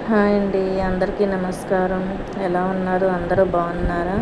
Hi అండి, అందరికీ నమస్కారం. ఎలా ఉన్నారు? అందరూ బాగున్నారా?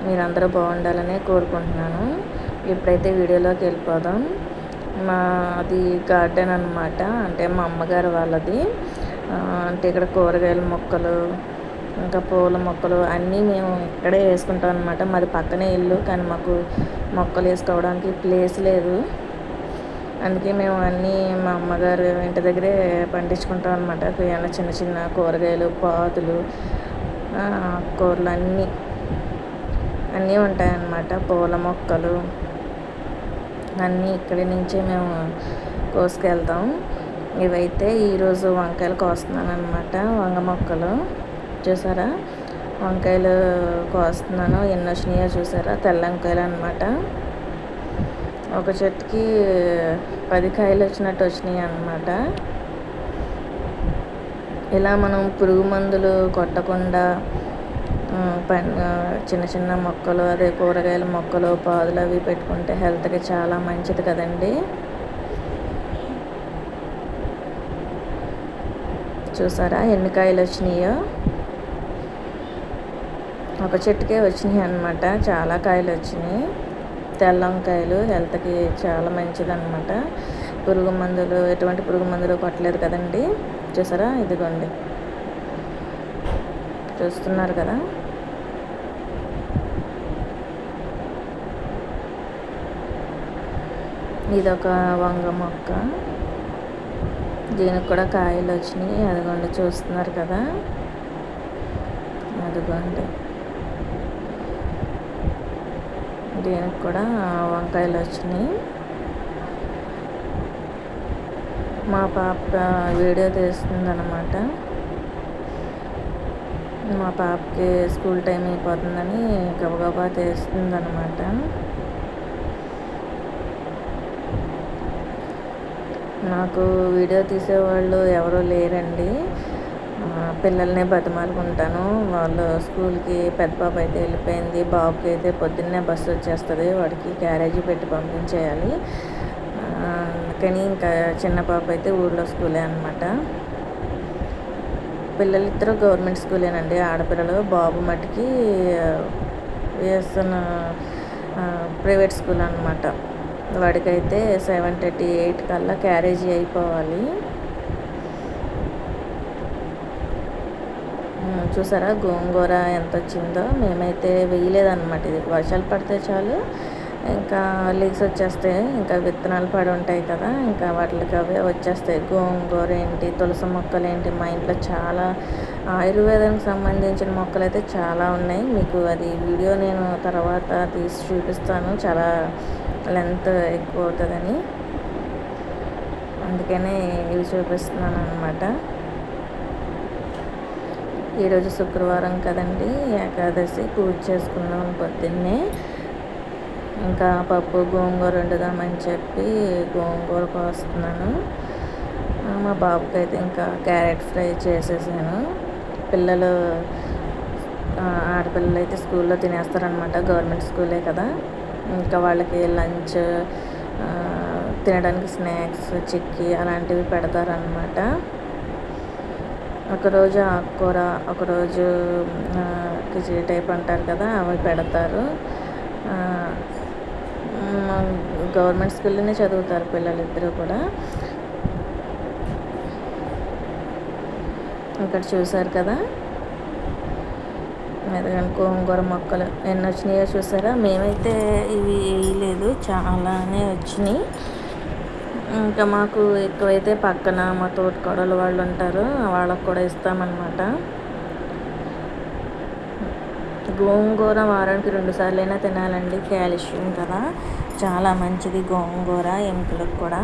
మీరందరూ బాగుండాలనే కోరుకుంటున్నాను. ఇప్పుడైతే వీడియోలోకి వెళ్ళిపోదాం. మాది గార్డెన్ అనమాట, అంటే మా అమ్మగారు వాళ్ళది. అంటే ఇక్కడ కూరగాయల మొక్కలు, ఇంకా పూల మొక్కలు అన్నీ మేము ఇక్కడే వేసుకుంటాం అనమాట. మాది పక్కనే ఇల్లు, కానీ మాకు మొక్కలు వేసుకోవడానికి ప్లేస్ లేదు. అందుకే మేము అన్నీ మా అమ్మగారు ఇంటి దగ్గరే పండించుకుంటాం అనమాట. ఏమైనా చిన్న చిన్న కూరగాయలు, పాతులు, ఆకుకూరలు అన్నీ ఉంటాయన్నమాట. పూల మొక్కలు అన్నీ ఇక్కడి నుంచే మేము కోసుకెళ్తాం. ఇవైతే ఈరోజు వంకాయలు కోస్తున్నాను అనమాట. వంగ మొక్కలు చూసారా, వంకాయలు కోస్తున్నాను. ఎన్ని వచ్చినాయో చూసారా, తెల్ల వంకాయలు అనమాట. ఒక చెట్టుకి 10 కాయలు వచ్చినాయి అన్నమాట. ఇలా మనం పురుగు మందులు కొట్టకుండా చిన్న చిన్న మొక్కలు, అదే కూరగాయల మొక్కలు, పాదులు అవి పెట్టుకుంటే హెల్త్కి చాలా మంచిది కదండి. చూసారా ఎన్ని కాయలు వచ్చినాయో? ఒక చెట్టుకే వచ్చినాయి అన్నమాట, చాలా కాయలు వచ్చినాయి. తెల్ల వంకాయలు హెల్త్కి చాలా మంచిది అన్నమాట. పురుగు మందులు, ఎటువంటి పురుగు మందులు కొట్టలేదు కదండి. చూసారా, ఇదిగోండి, చూస్తున్నారు కదా. ఇదొక వంగ మొక్క, దీనికి కూడా కాయలు వచ్చినాయి. అదిగోండి, చూస్తున్నారు కదా, అదిగోండి, దీనికి కూడా వంకాయలు వచ్చినాయి. మా పాప వీడియో తీస్తుందన్నమాట. మా పాపకి స్కూల్ టైం అయిపోతుందని గబగబా తీస్తుందన్నమాట. నాకు వీడియో తీసేవాళ్ళు ఎవరూ లేరండి. పిల్లల్ని బతిమాలుకుంటాను. వాళ్ళు స్కూల్కి పెద్ద పాప అయితే వెళ్ళిపోయింది, బాబుకి అయితే పొద్దున్నే బస్సు వచ్చేస్తుంది, వాడికి క్యారేజీ పెట్టి పంపించేయాలి. కానీ ఇంకా చిన్న పాప అయితే ఊళ్ళో స్కూలే అనమాట. పిల్లలిద్దరూ గవర్నమెంట్ స్కూలేనండి, ఆడపిల్లలు. బాబు మటుకి వేస్తున్న ప్రైవేట్ స్కూల్ అనమాట. వాడికైతే 7:38 కల్లా క్యారేజీ అయిపోవాలి. చూసారా గోంగూర ఎంత వచ్చిందో. మేమైతే వేయలేదన్నమాట. ఇది వర్షాలు పడితే చాలు ఇంకా లీక్స్ వచ్చేస్తాయి, ఇంకా విత్తనాలు పడి ఉంటాయి కదా, ఇంకా వాటికి అవే వచ్చేస్తాయి. గోంగూర ఏంటి, తులసి మొక్కలు ఏంటి, మా ఇంట్లో చాలా ఆయుర్వేదానికి సంబంధించిన మొక్కలు అయితే చాలా ఉన్నాయి. మీకు అది వీడియో నేను తర్వాత తీసి చూపిస్తాను, చాలా లెంత్ ఎక్కువ అవుతుందని, అందుకనే ఇవి చూపిస్తున్నాను అనమాట. ఈరోజు శుక్రవారం కదండి, ఏకాదశి, పూజ చేసుకున్నాం పొద్దున్నే. ఇంకా పప్పు గోంగూర వండుదామని చెప్పి గోంగూర కోస్తున్నాను. మా బాబుకి అయితే ఇంకా క్యారెట్ ఫ్రై చేసేసాను. పిల్లలు, ఆడపిల్లలు అయితే స్కూల్లో తినేస్తారనమాట, గవర్నమెంట్ స్కూలే కదా. ఇంకా వాళ్ళకి లంచ్, తినడానికి స్నాక్స్, చిక్కీ అలాంటివి పెడతారనమాట. ఒకరోజు ఆకుకూర, ఒకరోజు కిచిడి టైప్ అంటారు కదా, అవి పెడతారు. గవర్నమెంట్ స్కూల్లోనే చదువుతారు పిల్లలిద్దరూ కూడా. ఇక్కడ చూసారు కదా, ఎందుకంటే గోంగూర మొక్కలు ఎన్ని వచ్చినాయో చూసారా. మేమైతే ఇవి వేయలేదు, చాలానే వచ్చినాయి. ఇంకా మాకు ఎక్కువైతే పక్కన మా తోటికోడలు వాళ్ళు ఉంటారు, వాళ్ళకు కూడా ఇస్తామన్నమాట. గోంగూర వారానికి 2 సార్లైనా తినాలండి, కాల్షియం కదా, చాలా మంచిది గోంగూర ఎముకలకు కూడా.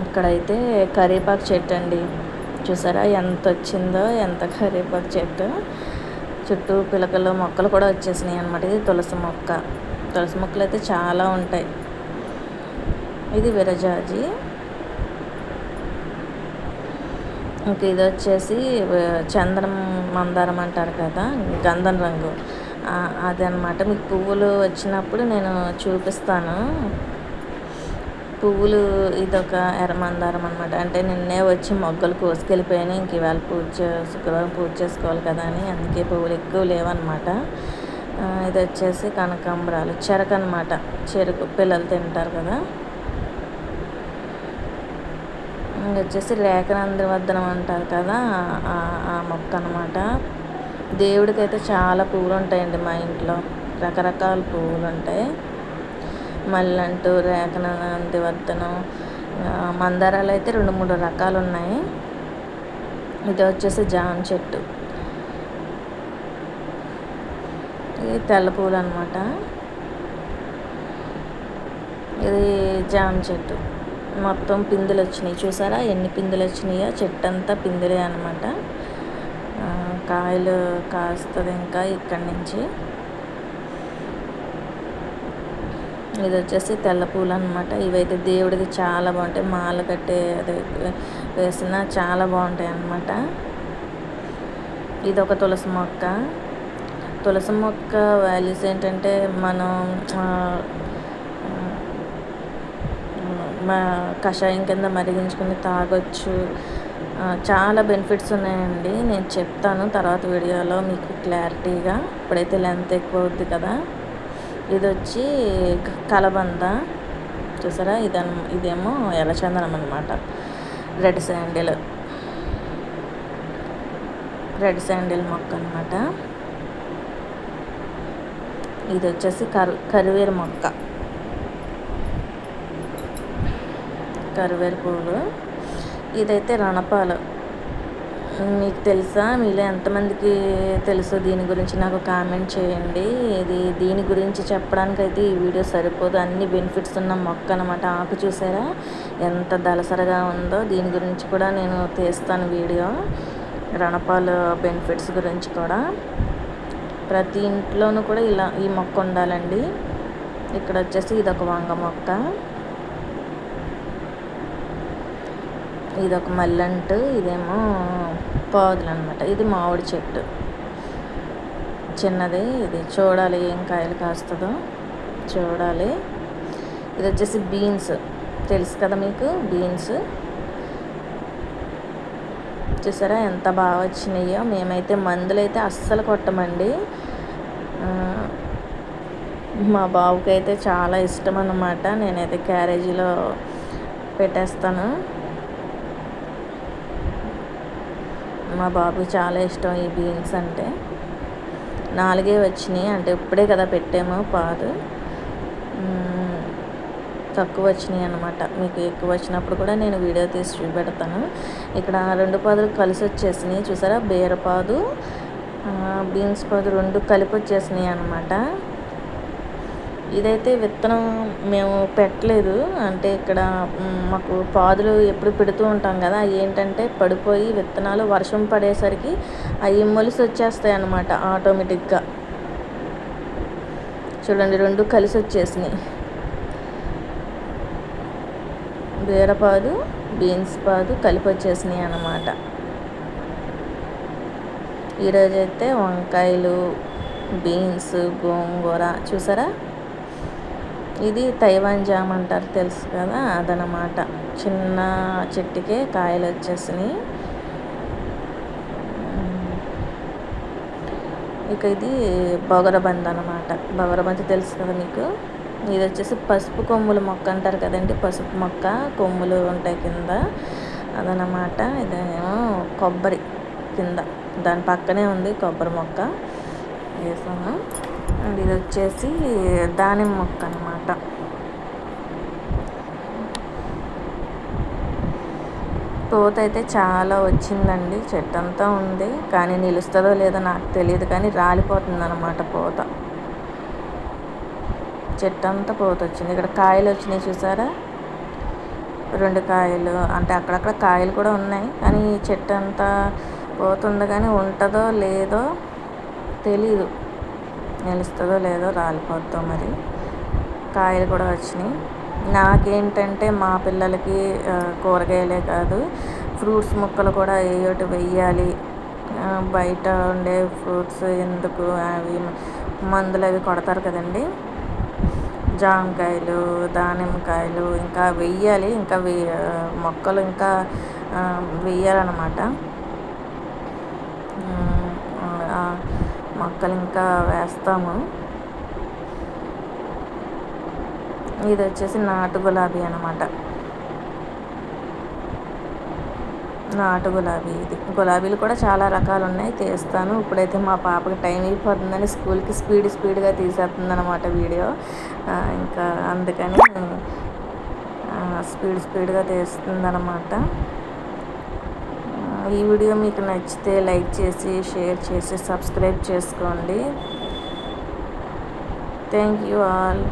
ఇక్కడైతే కరివేపాకు చెట్టు అండి, చూసారా ఎంత వచ్చిందో, ఎంత కరివేపాకు చెట్టు. చుట్టూ పిలకలు మొక్కలు కూడా వచ్చేసినాయి అనమాట. ఇది తులసి మొక్క. తులసి మొక్కలు అయితే చాలా ఉంటాయి. ఇది విరజాజి. ఇంక ఇది వచ్చేసి చంద్రం మందారం అంటారు కదా, గంధం రంగు, అదనమాట. మీకు పువ్వులు వచ్చినప్పుడు నేను చూపిస్తాను. పువ్వులు ఇదొక ఎర్రమందారం అనమాట. అంటే నిన్నే వచ్చి మొగ్గలు కోసుకెళ్ళిపోయినాయి. ఇంక ఇవాళ శుక్రవారం పూజ చేసుకోవాలి కదా అని, అందుకే పువ్వులు ఎక్కువ లేవన్నమాట. ఇది వచ్చేసి కనకాంబరాలు, చెరకు అనమాట. చెరుకు పిల్లలు తింటారు కదా. ఇది వచ్చేసి రేఖనందివర్ధనం అంటారు కదా, ఆ మొక్క అనమాట. దేవుడికైతే చాలా పువ్వులు ఉంటాయండి మా ఇంట్లో, రకరకాల పువ్వులు ఉంటాయి. మల్లంటూ, రేఖనందివర్ధనం, మందారాలు అయితే 2-3 రకాలు ఉన్నాయి. ఇది వచ్చేసి జామ చెట్టు, ఇది తెల్ల పూలు అనమాట. ఇది జామ చెట్టు, మొత్తం పిందులు వచ్చినాయి. చూసారా ఎన్ని పిందులు వచ్చినాయో? చెట్టు అంతా పిందులే అనమాట. కాయలు కాస్తుంది ఇంకా ఇక్కడి నుంచి. ఇది వచ్చేసి తెల్ల పూలు అనమాట. ఇవైతే దేవుడికి చాలా బాగుంటాయి, మాల కట్టే అది వేసిన చాలా బాగుంటాయి అన్నమాట. ఇది ఒక తులసి మొక్క. తులసి మొక్క వాల్యూస్ ఏంటంటే, మనం కషాయం కింద మరిగించుకుని తాగొచ్చు. చాలా బెనిఫిట్స్ ఉన్నాయండి, నేను చెప్తాను తర్వాత వీడియోలో మీకు క్లారిటీగా. ఇప్పుడైతే లెంత్ ఎక్కువ అవుద్ది కదా. ఇది వచ్చి కలబంద, చూసారా? ఇదేమో ఎర్రచందనం అనమాట. రెడ్ శాండిల్ మొక్క అనమాట. ఇది వచ్చేసి కరివేరు మొక్క, కరివేరు పువ్వులు. ఇదైతే రణపాలు. మీకు తెలుసా? మీలో ఎంతమందికి తెలుసు దీని గురించి నాకు కామెంట్ చేయండి. దీని గురించి చెప్పడానికైతే ఈ వీడియో సరిపోదు, అన్ని బెనిఫిట్స్ ఉన్న మొక్క అనమాట. ఆకు చూసారా ఎంత దళసరగా ఉందో? దీని గురించి కూడా నేను తీస్తాను వీడియో, రణపాలు బెనిఫిట్స్ గురించి కూడా. ప్రతి ఇంట్లోనూ కూడా ఈ మొక్క ఉండాలండి. ఇక్కడ వచ్చేసి ఇదొక వంగ మొక్క, ఇదొక మల్లంటు, ఇదేమో పాదులు అనమాట. ఇది మామిడి చెట్టు చిన్నది, ఇది చూడాలి ఏం కాయలు కాస్తుందో చూడాలి. ఇది వచ్చేసి బీన్స్, తెలుసు కదా మీకు బీన్స్. చూసారా ఎంత బాగా వచ్చినాయో? మేమైతే మందులు అయితే అస్సలు కొట్టమండి. మా బాబుకి అయితే చాలా ఇష్టం అన్నమాట. నేనైతే క్యారేజీలో పెట్టేస్తాను. మా బాబుకి చాలా ఇష్టం ఈ బీన్స్ అంటే. 4 వచ్చినాయి, అంటే ఇప్పుడే కదా పెట్టాము పాదు, తక్కువ వచ్చినాయి అన్నమాట. మీకు ఎక్కువ వచ్చినప్పుడు కూడా నేను వీడియో తీసి చూపెడతాను. ఇక్కడ 2 పాదులు కలిసి వచ్చేసినాయి, చూసారా? బీరపాదు, బీన్స్ పాదు 2 కలిపి వచ్చేసినాయి అన్నమాట. ఇదైతే విత్తనం మేము పెట్టలేదు, అంటే ఇక్కడ మాకు పాదులు ఎప్పుడు పెడుతూ ఉంటాం కదా, ఏంటంటే పడిపోయి విత్తనాలు వర్షం పడేసరికి అవి మొలిసి వచ్చేస్తాయి అన్నమాట ఆటోమేటిక్గా. చూడండి 2 కలిసి వచ్చేసినాయి, బీరపాదు బీన్స్ పాదు కలిపి వచ్చేసినాయి అన్నమాట. ఈరోజైతే వంకాయలు, బీన్స్, గోంగూర, చూసారా? ఇది తైవాన్ జామ్ అంటారు, తెలుసు కదా, అదనమాట. చిన్న చెట్టుకే కాయలు వచ్చేసినాయి. ఇక ఇది బొగరబంద్ అనమాట. బొగరబంద్ తెలుసు కదా మీకు? ఇది వచ్చేసి పసుపు కొమ్ముల మొక్క అంటారు కదండి, పసుపు మొక్క కొమ్ములు ఉంటాయి కింద, అదనమాట. ఇదేమో కొబ్బరి కింద, దాని పక్కనే ఉంది కొబ్బరి మొక్క వేసాము. అండ్ ఇది వచ్చేసి దానిమ్మ మొక్క అనమాట. పూత అయితే చాలా వచ్చిందండి, చెట్టు అంతా ఉంది, కానీ నిలుస్తుందో లేదో నాకు తెలియదు, కానీ రాలిపోతుంది అనమాట పూత. చెట్టు అంతా పూత వచ్చింది. ఇక్కడ కాయలు వచ్చినాయి చూసారా? 2 కాయలు, అంటే అక్కడక్కడ కాయలు కూడా ఉన్నాయి, కానీ చెట్టు అంతా పోతుంది, కానీ ఉంటుందో లేదో తెలీదు, నిలుస్తుందో లేదో, రాలిపోద్దో మరి. కాయలు కూడా వచ్చినాయి. నాకేంటంటే మా పిల్లలకి కూరగాయలే కాదు, ఫ్రూట్స్ ముక్కలు కూడా ఏయోటి వెయ్యాలి. బయట ఉండే ఫ్రూట్స్ ఎందుకు, అవి మందులు అవి కొడతారు కదండి. జామకాయలు, దానిమ్మకాయలు ఇంకా వెయ్యాలి, ఇంకా మొక్కలు ఇంకా వెయ్యాలన్నమాట. మొక్కలు ఇంకా వేస్తాము. ఇది వచ్చేసి నాటు గులాబీ అన్నమాట. నాటు గులాబీ ఇది. గులాబీలు కూడా చాలా రకాలు ఉన్నాయి, తీస్తాను. ఇప్పుడైతే మా పాపకి టైం అయిపోతుందని స్కూల్కి స్పీడ్గా తీసేస్తుంది అనమాట వీడియో. ఇంకా అందుకని స్పీడ్గా తీస్తుంది అనమాట. ఈ వీడియో మీకు నచ్చితే లైక్ చేసి, షేర్ చేసి, సబ్స్క్రైబ్ చేసుకోండి. Thank you all.